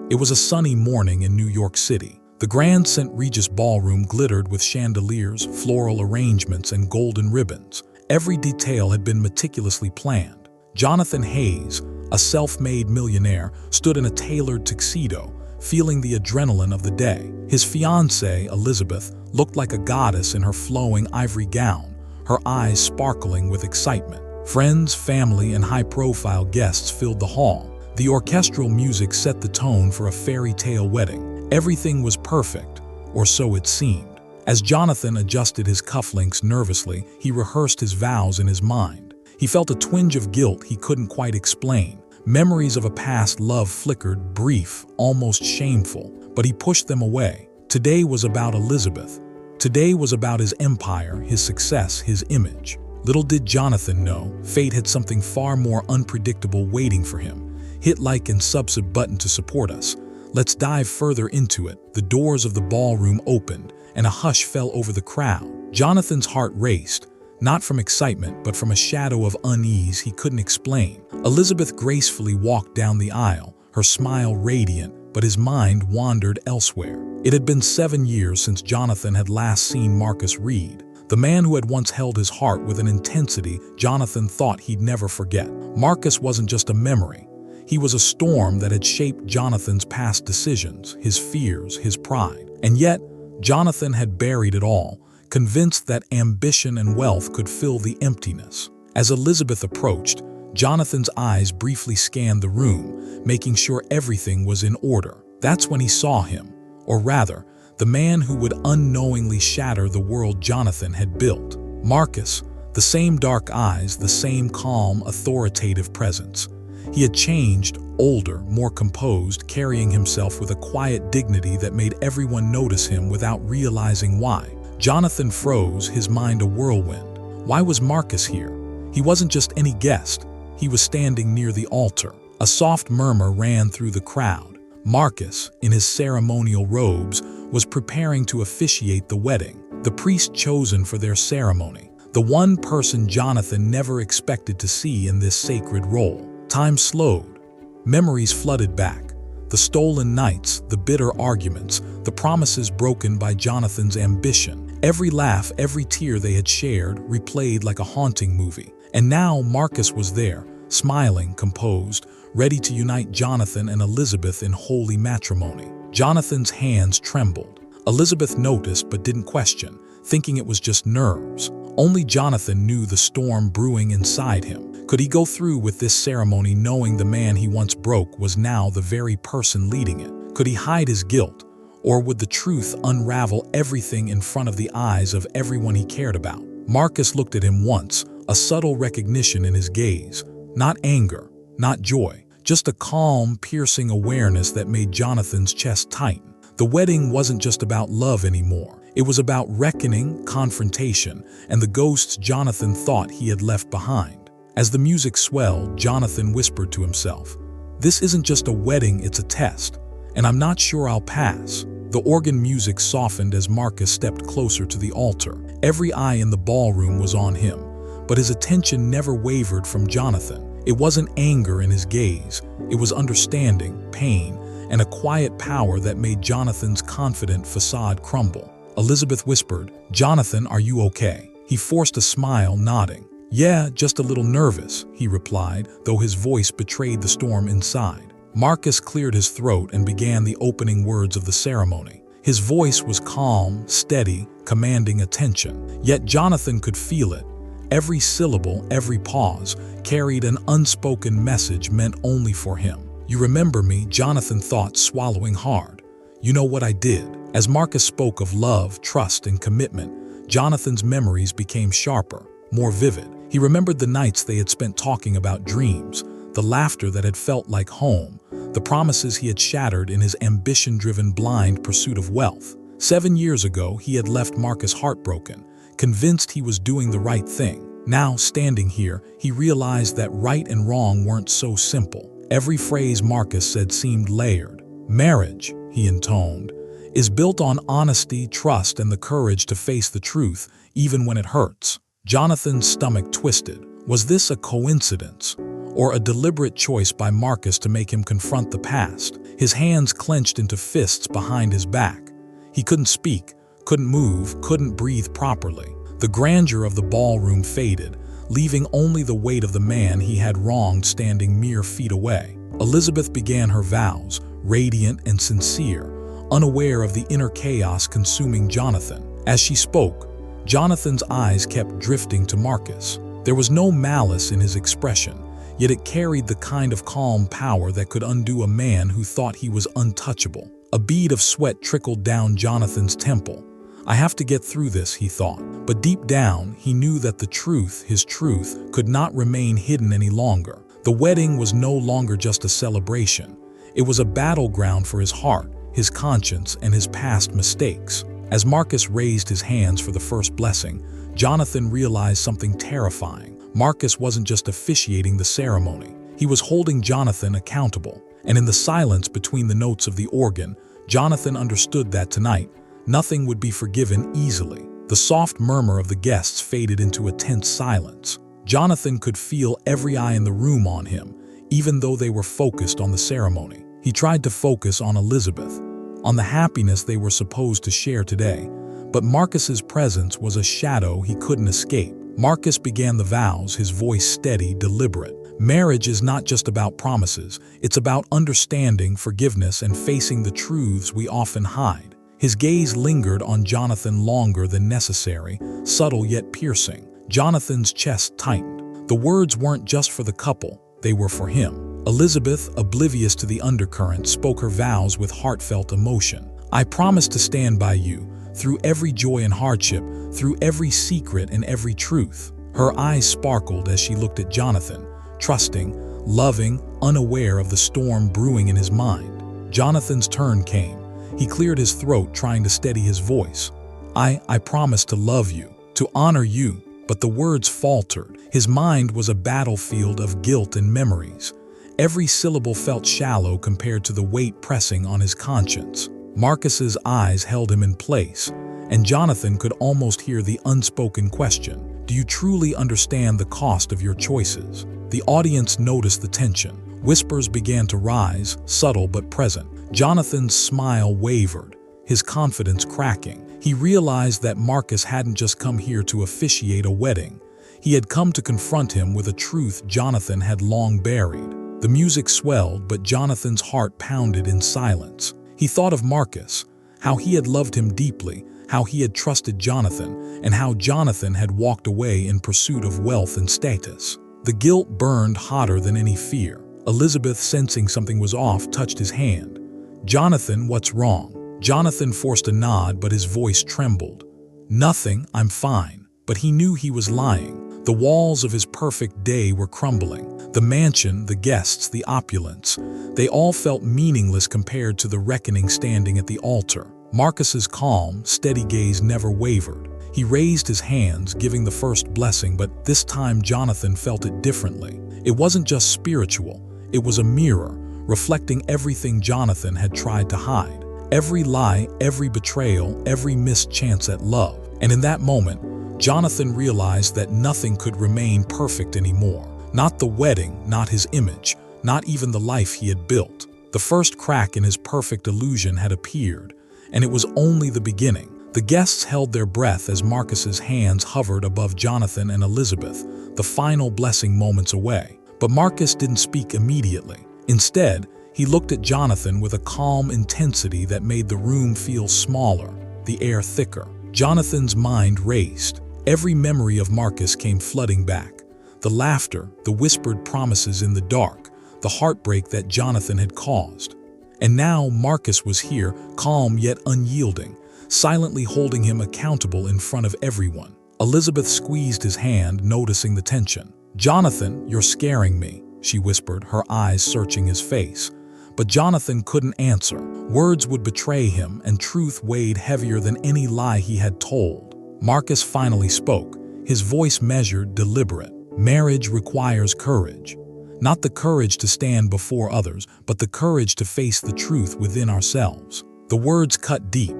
It was a sunny morning in New York City. The Grand St. Regis ballroom glittered with chandeliers, floral arrangements, and golden ribbons. Every detail had been meticulously planned. Jonathan Hayes, a self-made millionaire, stood in a tailored tuxedo, feeling the adrenaline of the day. His fiancée, Elizabeth, looked like a goddess in her flowing ivory gown, her eyes sparkling with excitement. Friends, family, and high-profile guests filled the hall. The orchestral music set the tone for a fairy tale wedding. Everything was perfect, or so it seemed. As Jonathan adjusted his cufflinks nervously, he rehearsed his vows in his mind. He felt a twinge of guilt he couldn't quite explain. Memories of a past love flickered, brief, almost shameful, but he pushed them away. Today was about Elizabeth. Today was about his empire, his success, his image. Little did Jonathan know, fate had something far more unpredictable waiting for him. Hit like and sub button to support us. Let's dive further into it. The doors of the ballroom opened, and a hush fell over the crowd. Jonathan's heart raced, not from excitement, but from a shadow of unease he couldn't explain. Elizabeth gracefully walked down the aisle, her smile radiant, but his mind wandered elsewhere. It had been 7 years since Jonathan had last seen Marcus Reed, the man who had once held his heart with an intensity Jonathan thought he'd never forget. Marcus wasn't just a memory. He was a storm that had shaped Jonathan's past decisions, his fears, his pride. And yet, Jonathan had buried it all, convinced that ambition and wealth could fill the emptiness. As Elizabeth approached, Jonathan's eyes briefly scanned the room, making sure everything was in order. That's when he saw him, or rather, the man who would unknowingly shatter the world Jonathan had built. Marcus, the same dark eyes, the same calm, authoritative presence. He had changed, older, more composed, carrying himself with a quiet dignity that made everyone notice him without realizing why. Jonathan froze, his mind a whirlwind. Why was Marcus here? He wasn't just any guest. He was standing near the altar. A soft murmur ran through the crowd. Marcus, in his ceremonial robes, was preparing to officiate the wedding, the priest chosen for their ceremony, the one person Jonathan never expected to see in this sacred role. Time slowed. Memories flooded back. The stolen nights, the bitter arguments, the promises broken by Jonathan's ambition. Every laugh, every tear they had shared, replayed like a haunting movie. And now Marcus was there, smiling, composed, ready to unite Jonathan and Elizabeth in holy matrimony. Jonathan's hands trembled. Elizabeth noticed but didn't question, thinking it was just nerves. Only Jonathan knew the storm brewing inside him. Could he go through with this ceremony knowing the man he once broke was now the very person leading it? Could he hide his guilt? Or would the truth unravel everything in front of the eyes of everyone he cared about? Marcus looked at him once, a subtle recognition in his gaze. Not anger, not joy, just a calm, piercing awareness that made Jonathan's chest tighten. The wedding wasn't just about love anymore. It was about reckoning, confrontation, and the ghosts Jonathan thought he had left behind. As the music swelled, Jonathan whispered to himself, "This isn't just a wedding, it's a test, and I'm not sure I'll pass." The organ music softened as Marcus stepped closer to the altar. Every eye in the ballroom was on him, but his attention never wavered from Jonathan. It wasn't anger in his gaze, it was understanding, pain, and a quiet power that made Jonathan's confident facade crumble. Elizabeth whispered, "Jonathan, are you okay?" He forced a smile, nodding. "Yeah, just a little nervous," he replied, though his voice betrayed the storm inside. Marcus cleared his throat and began the opening words of the ceremony. His voice was calm, steady, commanding attention. Yet Jonathan could feel it. Every syllable, every pause, carried an unspoken message meant only for him. "You remember me," Jonathan thought, swallowing hard. "You know what I did." As Marcus spoke of love, trust, and commitment, Jonathan's memories became sharper, more vivid. He remembered the nights they had spent talking about dreams, the laughter that had felt like home, the promises he had shattered in his ambition-driven blind pursuit of wealth. 7 years ago, he had left Marcus heartbroken, convinced he was doing the right thing. Now, standing here, he realized that right and wrong weren't so simple. Every phrase Marcus said seemed layered. "Marriage," he intoned, "is built on honesty, trust, and the courage to face the truth, even when it hurts." Jonathan's stomach twisted. Was this a coincidence? or a deliberate choice by Marcus to make him confront the past. His hands clenched into fists behind his back. He couldn't speak, couldn't move, couldn't breathe properly. The grandeur of the ballroom faded, leaving only the weight of the man he had wronged standing mere feet away. Elizabeth began her vows, radiant and sincere, unaware of the inner chaos consuming Jonathan. As she spoke, Jonathan's eyes kept drifting to Marcus. There was no malice in his expression, yet it carried the kind of calm power that could undo a man who thought he was untouchable. A bead of sweat trickled down Jonathan's temple. I have to get through this, he thought. But deep down, he knew that the truth, his truth, could not remain hidden any longer. The wedding was no longer just a celebration. It was a battleground for his heart, his conscience, and his past mistakes. As Marcus raised his hands for the first blessing, Jonathan realized something terrifying. Marcus wasn't just officiating the ceremony. He was holding Jonathan accountable. And in the silence between the notes of the organ, Jonathan understood that tonight, nothing would be forgiven easily. The soft murmur of the guests faded into a tense silence. Jonathan could feel every eye in the room on him, even though they were focused on the ceremony. He tried to focus on Elizabeth, on the happiness they were supposed to share today, but Marcus's presence was a shadow he couldn't escape. Marcus began the vows, his voice steady, deliberate. Marriage is not just about promises, it's about understanding, forgiveness, and facing the truths we often hide. His gaze lingered on Jonathan longer than necessary, subtle yet piercing. Jonathan's chest tightened. The words weren't just for the couple, they were for him. Elizabeth, oblivious to the undercurrent, spoke her vows with heartfelt emotion. I promise to stand by you, through every joy and hardship, through every secret and every truth. Her eyes sparkled as she looked at Jonathan, trusting, loving, unaware of the storm brewing in his mind. Jonathan's turn came. He cleared his throat, trying to steady his voice. I promise to love you, to honor you. But the words faltered. His mind was a battlefield of guilt and memories. Every syllable felt shallow compared to the weight pressing on his conscience. Marcus's eyes held him in place, and Jonathan could almost hear the unspoken question. Do you truly understand the cost of your choices? The audience noticed the tension. Whispers began to rise, subtle but present. Jonathan's smile wavered, his confidence cracking. He realized that Marcus hadn't just come here to officiate a wedding. He had come to confront him with a truth Jonathan had long buried. The music swelled, but Jonathan's heart pounded in silence. He thought of Marcus, how he had loved him deeply, how he had trusted Jonathan, and how Jonathan had walked away in pursuit of wealth and status. The guilt burned hotter than any fear. Elizabeth, sensing something was off, touched his hand. Jonathan, what's wrong? Jonathan forced a nod, but his voice trembled. Nothing, I'm fine. But he knew he was lying. The walls of his perfect day were crumbling. The mansion, the guests, the opulence, they all felt meaningless compared to the reckoning standing at the altar. Marcus's calm, steady gaze never wavered. He raised his hands, giving the first blessing, but this time Jonathan felt it differently. It wasn't just spiritual, it was a mirror, reflecting everything Jonathan had tried to hide. Every lie, every betrayal, every missed chance at love. And in that moment, Jonathan realized that nothing could remain perfect anymore. Not the wedding, not his image, not even the life he had built. The first crack in his perfect illusion had appeared, and it was only the beginning. The guests held their breath as Marcus's hands hovered above Jonathan and Elizabeth, the final blessing moments away. But Marcus didn't speak immediately. Instead, he looked at Jonathan with a calm intensity that made the room feel smaller, the air thicker. Jonathan's mind raced. Every memory of Marcus came flooding back. The laughter, the whispered promises in the dark, the heartbreak that Jonathan had caused. And now Marcus was here, calm yet unyielding, silently holding him accountable in front of everyone. Elizabeth squeezed his hand, noticing the tension. Jonathan, you're scaring me, she whispered, her eyes searching his face. But Jonathan couldn't answer. Words would betray him, and truth weighed heavier than any lie he had told. Marcus finally spoke, his voice measured, deliberate. Marriage requires courage. Not the courage to stand before others, but the courage to face the truth within ourselves. The words cut deep.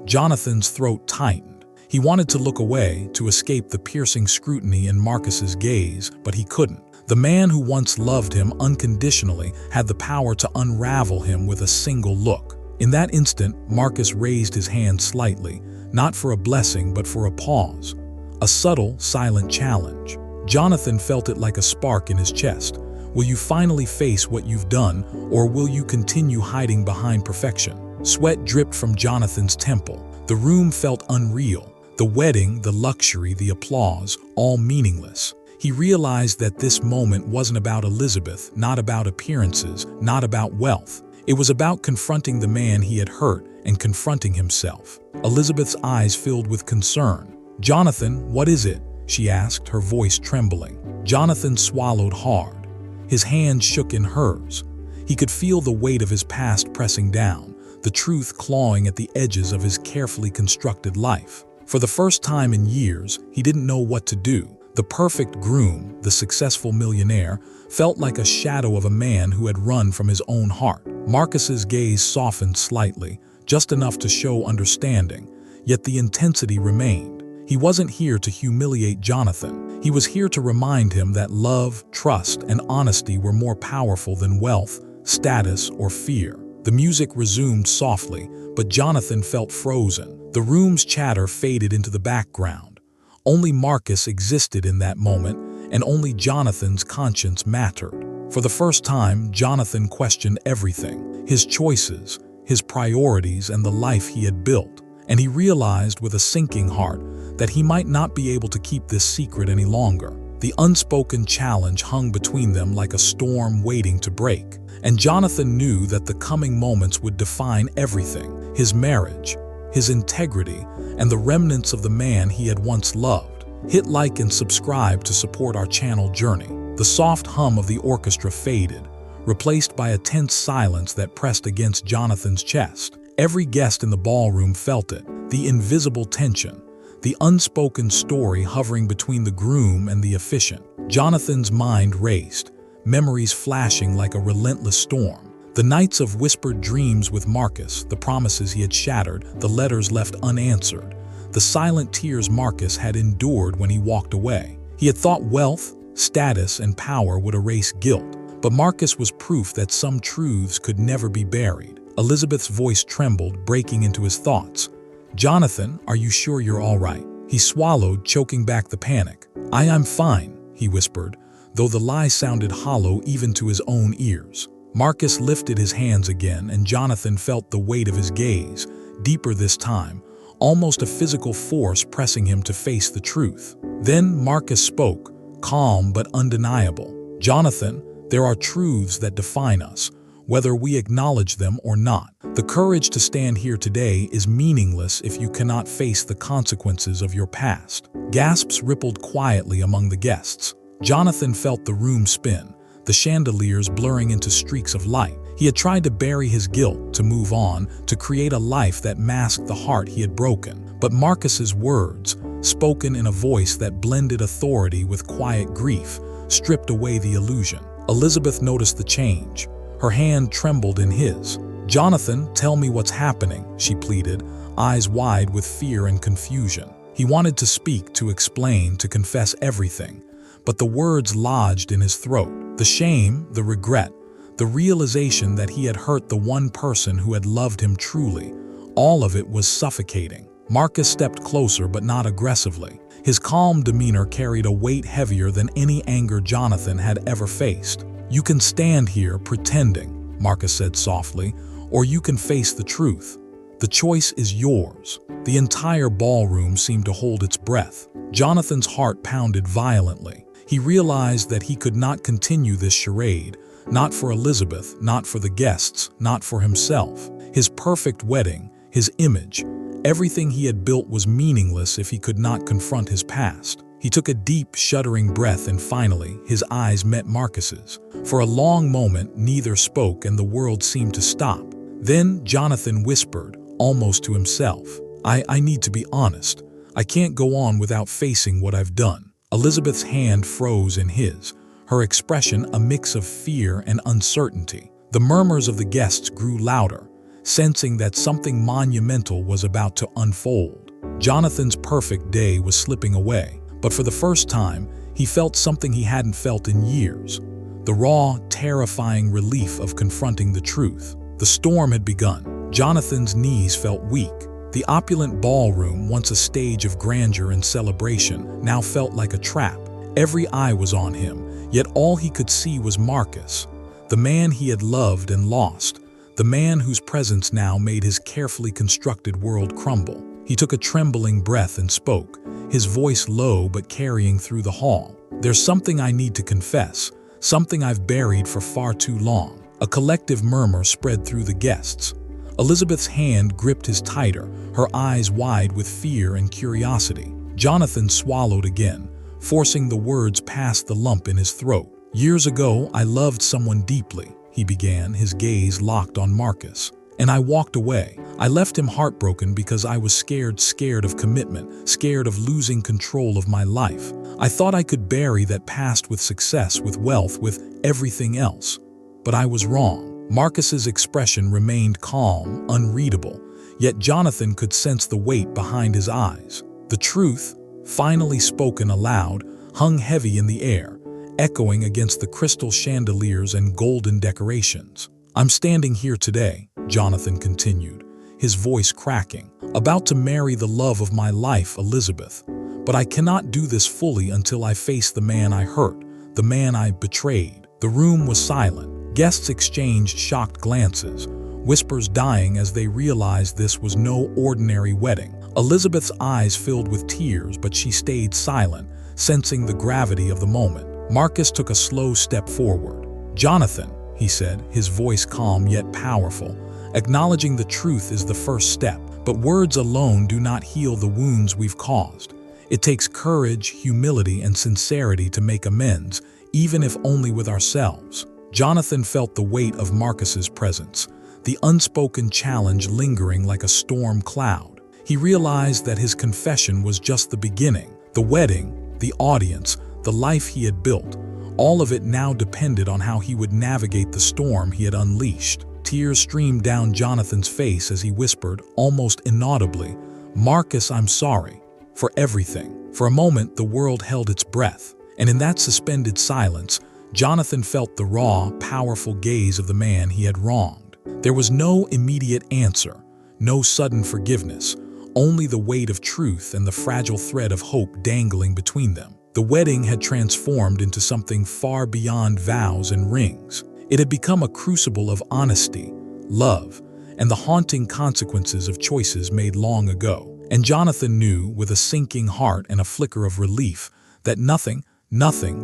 Jonathan's throat tightened. He wanted to look away, to escape the piercing scrutiny in Marcus's gaze, but he couldn't. The man who once loved him unconditionally had the power to unravel him with a single look. In that instant, Marcus raised his hand slightly, not for a blessing but for a pause. A subtle, silent challenge. Jonathan felt it like a spark in his chest. Will you finally face what you've done, or will you continue hiding behind perfection? Sweat dripped from Jonathan's temple. The room felt unreal. The wedding, the luxury, the applause, all meaningless. He realized that this moment wasn't about Elizabeth, not about appearances, not about wealth. It was about confronting the man he had hurt and confronting himself. Elizabeth's eyes filled with concern. "Jonathan, what is it?" she asked, her voice trembling. Jonathan swallowed hard. His hand shook in hers. He could feel the weight of his past pressing down, the truth clawing at the edges of his carefully constructed life. For the first time in years, he didn't know what to do. The perfect groom, the successful millionaire, felt like a shadow of a man who had run from his own heart. Marcus's gaze softened slightly, just enough to show understanding, yet the intensity remained. He wasn't here to humiliate Jonathan. He was here to remind him that love, trust, and honesty were more powerful than wealth, status, or fear. The music resumed softly, but Jonathan felt frozen. The room's chatter faded into the background. Only Marcus existed in that moment, and only Jonathan's conscience mattered. For the first time, Jonathan questioned everything, his choices, his priorities, and the life he had built. And he realized with a sinking heart that he might not be able to keep this secret any longer. The unspoken challenge hung between them like a storm waiting to break. And Jonathan knew that the coming moments would define everything: his marriage, his integrity, and the remnants of the man he had once loved. Hit like and subscribe to support our channel journey. The soft hum of the orchestra faded, replaced by a tense silence that pressed against Jonathan's chest. Every guest in the ballroom felt it, the invisible tension, the unspoken story hovering between the groom and the officiant. Jonathan's mind raced, memories flashing like a relentless storm. The nights of whispered dreams with Marcus, the promises he had shattered, the letters left unanswered, the silent tears Marcus had endured when he walked away. He had thought wealth, status, and power would erase guilt, but Marcus was proof that some truths could never be buried. Elizabeth's voice trembled, breaking into his thoughts. "Jonathan, are you sure you're all right?" He swallowed, choking back the panic. I'm fine," he whispered, though the lie sounded hollow even to his own ears. Marcus lifted his hands again, and Jonathan felt the weight of his gaze, deeper this time, almost a physical force pressing him to face the truth. Then Marcus spoke, calm but undeniable. "Jonathan, there are truths that define us, whether we acknowledge them or not. The courage to stand here today is meaningless if you cannot face the consequences of your past." Gasps rippled quietly among the guests. Jonathan felt the room spin, the chandeliers blurring into streaks of light. He had tried to bury his guilt, to move on, to create a life that masked the heart he had broken. But Marcus's words, spoken in a voice that blended authority with quiet grief, stripped away the illusion. Elizabeth noticed the change. Her hand trembled in his. "Jonathan, tell me what's happening," she pleaded, eyes wide with fear and confusion. He wanted to speak, to explain, to confess everything, but the words lodged in his throat. The shame, the regret, the realization that he had hurt the one person who had loved him truly, all of it was suffocating. Marcus stepped closer, but not aggressively. His calm demeanor carried a weight heavier than any anger Jonathan had ever faced. "You can stand here pretending," Marcus said softly, "or you can face the truth. The choice is yours." The entire ballroom seemed to hold its breath. Jonathan's heart pounded violently. He realized that he could not continue this charade, not for Elizabeth, not for the guests, not for himself. His perfect wedding, his image, everything he had built was meaningless if he could not confront his past. He took a deep, shuddering breath, and finally, his eyes met Marcus's. For a long moment, neither spoke, and the world seemed to stop. Then Jonathan whispered, almost to himself, I need to be honest. I can't go on without facing what I've done." Elizabeth's hand froze in his, her expression a mix of fear and uncertainty. The murmurs of the guests grew louder, sensing that something monumental was about to unfold. Jonathan's perfect day was slipping away, but for the first time, He felt something he hadn't felt in years. The raw, terrifying relief of confronting the truth. The storm had begun. Jonathan's knees felt weak. The opulent ballroom, once a stage of grandeur and celebration, now felt like a trap. Every eye was on him, yet all he could see was Marcus, the man he had loved and lost, the man whose presence now made his carefully constructed world crumble. He took a trembling breath and spoke, his voice low but carrying through the hall. "There's something I need to confess, something I've buried for far too long." A collective murmur spread through the guests. Elizabeth's hand gripped his tighter, her eyes wide with fear and curiosity. Jonathan swallowed again, forcing the words past the lump in his throat. "Years ago, I loved someone deeply," he began, his gaze locked on Marcus. "And I walked away. I left him heartbroken because I was scared of commitment, scared of losing control of my life. I thought I could bury that past with success, with wealth, with everything else. But I was wrong." Marcus's expression remained calm, unreadable, yet Jonathan could sense the weight behind his eyes. The truth, finally spoken aloud, hung heavy in the air, echoing against the crystal chandeliers and golden decorations. "I'm standing here today," Jonathan continued, his voice cracking, "about to marry the love of my life, Elizabeth. But I cannot do this fully until I face the man I hurt, the man I betrayed." The room was silent. Guests exchanged shocked glances, whispers dying as they realized this was no ordinary wedding. Elizabeth's eyes filled with tears, but she stayed silent, sensing the gravity of the moment. Marcus took a slow step forward. "Jonathan," he said, his voice calm yet powerful, "acknowledging the truth is the first step, but words alone do not heal the wounds we've caused. It takes courage, humility, and sincerity to make amends, even if only with ourselves." Jonathan felt the weight of Marcus's presence, the unspoken challenge lingering like a storm cloud. He realized that his confession was just the beginning. The wedding, the audience, the life he had built, all of it now depended on how he would navigate the storm he had unleashed. Tears streamed down Jonathan's face as he whispered, almost inaudibly, "Marcus, I'm sorry. For everything." For a moment, the world held its breath, and in that suspended silence, Jonathan felt the raw, powerful gaze of the man he had wronged. There was no immediate answer, no sudden forgiveness, only the weight of truth and the fragile thread of hope dangling between them. The wedding had transformed into something far beyond vows and rings. It had become a crucible of honesty, love, and the haunting consequences of choices made long ago. And Jonathan knew, with a sinking heart and a flicker of relief, that nothing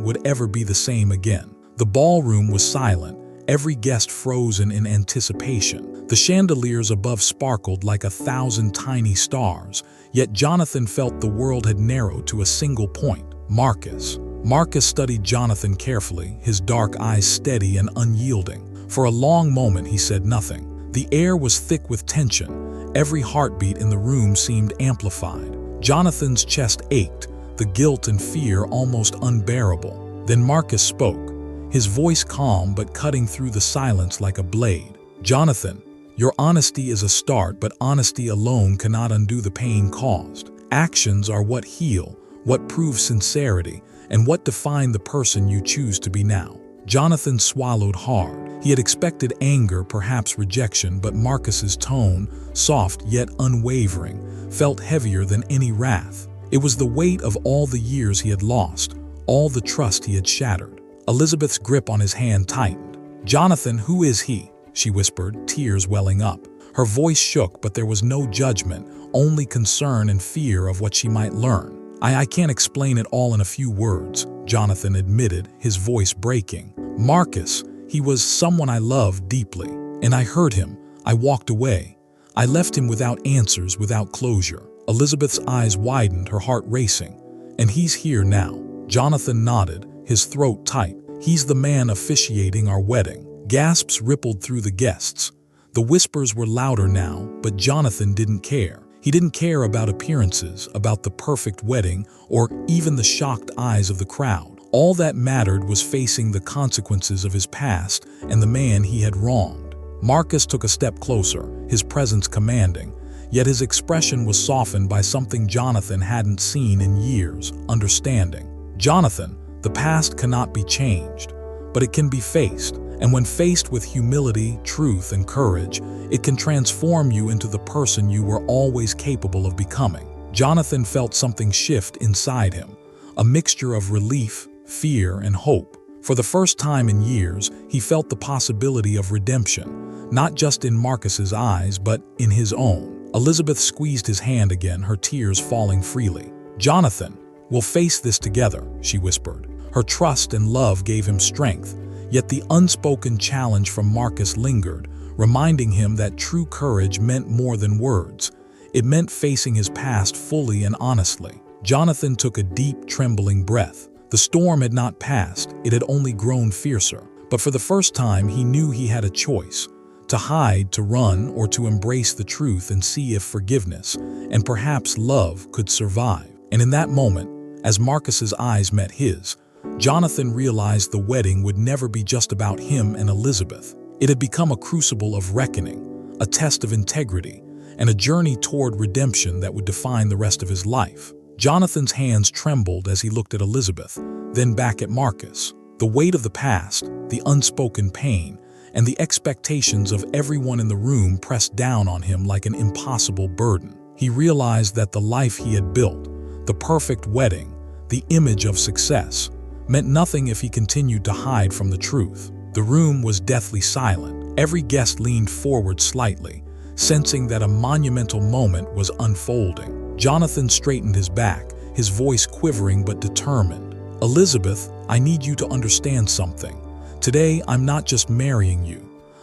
would ever be the same again. The ballroom was silent, every guest frozen in anticipation. The chandeliers above sparkled like 1,000 tiny stars, yet Jonathan felt the world had narrowed to a single point: Marcus. Marcus studied Jonathan carefully, his dark eyes steady and unyielding. For a long moment he said nothing. The air was thick with tension, every heartbeat in the room seemed amplified. Jonathan's chest ached, the guilt and fear almost unbearable. Then Marcus spoke, his voice calm but cutting through the silence like a blade. "Jonathan, your honesty is a start, but honesty alone cannot undo the pain caused. Actions are what heal, what prove sincerity, and what define the person you choose to be now." Jonathan swallowed hard. He had expected anger, perhaps rejection, but Marcus's tone, soft yet unwavering, felt heavier than any wrath. It was the weight of all the years he had lost, all the trust he had shattered. Elizabeth's grip on his hand tightened. "Jonathan, who is he?" she whispered, tears welling up. Her voice shook, but there was no judgment, only concern and fear of what she might learn. I can't explain it all in a few words," Jonathan admitted, his voice breaking. "Marcus, he was someone I loved deeply, and I hurt him. I walked away. I left him without answers, without closure." Elizabeth's eyes widened, her heart racing. "And he's here now." Jonathan nodded, his throat tight. "He's the man officiating our wedding." Gasps rippled through the guests. The whispers were louder now, but Jonathan didn't care. He didn't care about appearances, about the perfect wedding, or even the shocked eyes of the crowd. All that mattered was facing the consequences of his past and the man he had wronged. Marcus took a step closer, his presence commanding, yet his expression was softened by something Jonathan hadn't seen in years: understanding. "Jonathan, The past cannot be changed, but it can be faced. And when faced with humility, truth, and courage, it can transform you into the person you were always capable of becoming. Jonathan felt something shift inside him, a mixture of relief, fear, and hope. For the first time in years, he felt the possibility of redemption, not just in Marcus's eyes, but in his own. Elizabeth squeezed his hand again, her tears falling freely. "Jonathan, we'll face this together," she whispered. Her trust and love gave him strength, yet the unspoken challenge from Marcus lingered, reminding him that true courage meant more than words. It meant facing his past fully and honestly. Jonathan took a deep, trembling breath. The storm had not passed, it had only grown fiercer. But for the first time, he knew he had a choice: to hide, to run, or to embrace the truth and see if forgiveness, and perhaps love, could survive. And in that moment, as Marcus's eyes met his, Jonathan realized the wedding would never be just about him and Elizabeth. It had become a crucible of reckoning, a test of integrity, and a journey toward redemption that would define the rest of his life. Jonathan's hands trembled as he looked at Elizabeth, then back at Marcus. The weight of the past, the unspoken pain, and the expectations of everyone in the room pressed down on him like an impossible burden. He realized that the life he had built, the perfect wedding, the image of success, meant nothing if he continued to hide from the truth. The room was deathly silent. Every guest leaned forward slightly, sensing that a monumental moment was unfolding. Jonathan straightened his back, his voice quivering but determined. "Elizabeth, I need you to understand something. Today, I'm not just marrying you.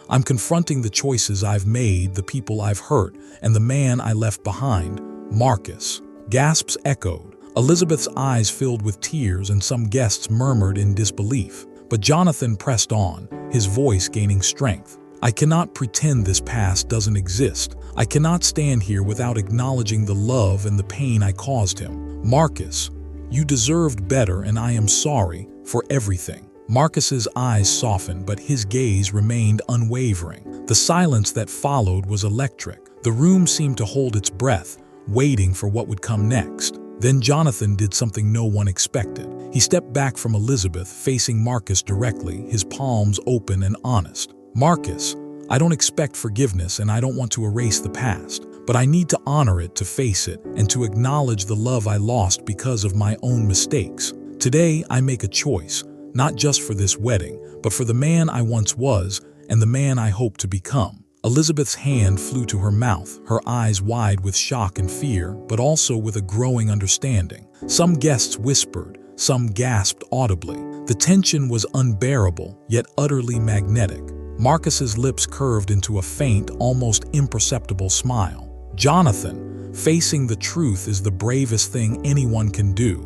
I'm confronting the choices I've made, the people I've hurt, and the man I left behind, Marcus." Gasps echoed. Elizabeth's eyes filled with tears, and some guests murmured in disbelief. But Jonathan pressed on, his voice gaining strength. "I cannot pretend this past doesn't exist. I cannot stand here without acknowledging the love and the pain I caused him. Marcus, you deserved better, and I am sorry for everything." Marcus's eyes softened, but his gaze remained unwavering. The silence that followed was electric. The room seemed to hold its breath, waiting for what would come next. Then Jonathan did something no one expected. He stepped back from Elizabeth, facing Marcus directly, his palms open and honest. "Marcus, I don't expect forgiveness, and I don't want to erase the past, but I need to honor it, to face it, and to acknowledge the love I lost because of my own mistakes. Today, I make a choice, not just for this wedding, but for the man I once was and the man I hope to become." Elizabeth's hand flew to her mouth, her eyes wide with shock and fear, but also with a growing understanding. Some guests whispered, some gasped audibly. The tension was unbearable, yet utterly magnetic. Marcus's lips curved into a faint, almost imperceptible smile. "Jonathan, facing the truth is the bravest thing anyone can do.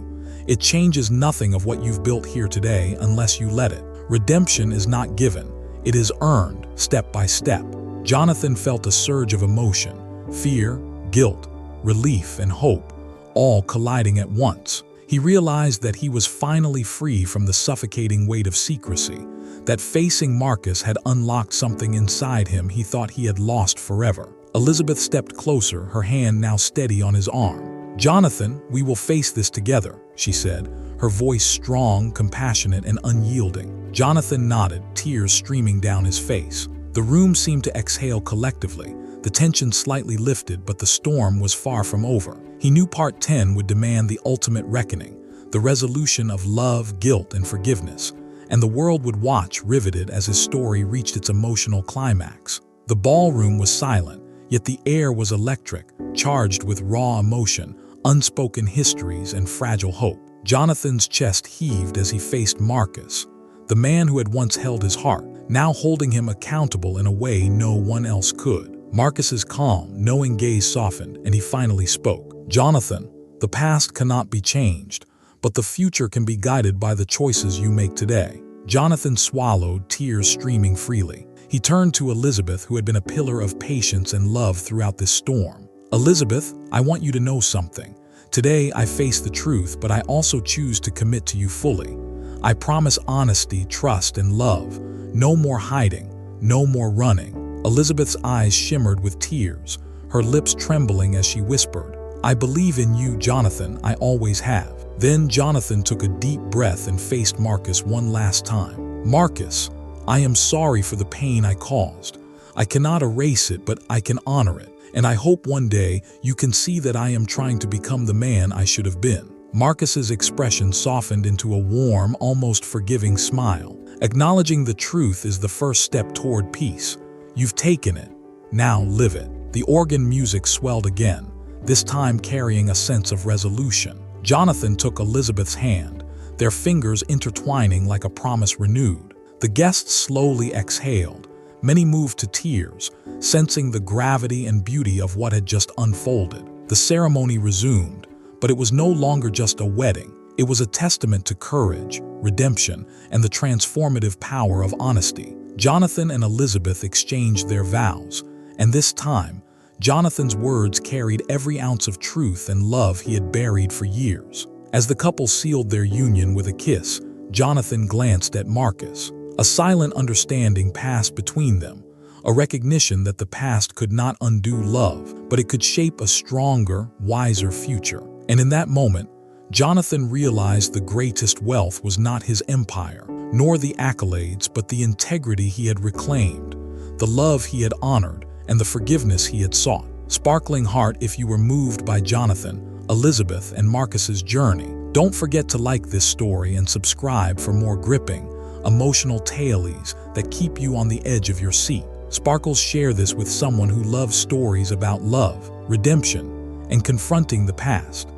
It changes nothing of what you've built here today unless you let it. Redemption is not given, it is earned, step by step." Jonathan felt a surge of emotion, fear, guilt, relief, and hope, all colliding at once. He realized that he was finally free from the suffocating weight of secrecy, that facing Marcus had unlocked something inside him he thought he had lost forever. Elizabeth stepped closer, her hand now steady on his arm. "Jonathan, we will face this together," she said, her voice strong, compassionate, and unyielding. Jonathan nodded, tears streaming down his face. The room seemed to exhale collectively. The tension slightly lifted, but the storm was far from over. He knew Part 10 would demand the ultimate reckoning, the resolution of love, guilt, and forgiveness, and the world would watch, riveted, as his story reached its emotional climax. The ballroom was silent, yet the air was electric, charged with raw emotion, unspoken histories, and fragile hope. Jonathan's chest heaved as he faced Marcus, the man who had once held his heart, now holding him accountable in a way no one else could. Marcus's calm, knowing gaze softened, and he finally spoke. "Jonathan, the past cannot be changed, but the future can be guided by the choices you make today." Jonathan swallowed, tears streaming freely. He turned to Elizabeth, who had been a pillar of patience and love throughout this storm. "Elizabeth, I want you to know something. Today I face the truth, but I also choose to commit to you fully. I promise honesty, trust, and love. No more hiding, no more running." Elizabeth's eyes shimmered with tears, her lips trembling as she whispered, "I believe in you, Jonathan, I always have." Then Jonathan took a deep breath and faced Marcus one last time. "Marcus, I am sorry for the pain I caused. I cannot erase it, but I can honor it. And I hope one day you can see that I am trying to become the man I should have been." Marcus's expression softened into a warm, almost forgiving smile. "Acknowledging the truth is the first step toward peace. You've taken it. Now live it." The organ music swelled again, this time carrying a sense of resolution. Jonathan took Elizabeth's hand, their fingers intertwining like a promise renewed. The guests slowly exhaled. Many moved to tears, sensing the gravity and beauty of what had just unfolded. The ceremony resumed, but it was no longer just a wedding. It was a testament to courage, redemption, and the transformative power of honesty. Jonathan and Elizabeth exchanged their vows, and this time, Jonathan's words carried every ounce of truth and love he had buried for years. As the couple sealed their union with a kiss, Jonathan glanced at Marcus. A silent understanding passed between them, a recognition that the past could not undo love, but it could shape a stronger, wiser future. And in that moment, Jonathan realized the greatest wealth was not his empire, nor the accolades, but the integrity he had reclaimed, the love he had honored, and the forgiveness he had sought. Sparkling heart, if you were moved by Jonathan, Elizabeth, and Marcus's journey, don't forget to like this story and subscribe for more gripping, emotional tales that keep you on the edge of your seat. Sparkles, share this with someone who loves stories about love, redemption, and confronting the past.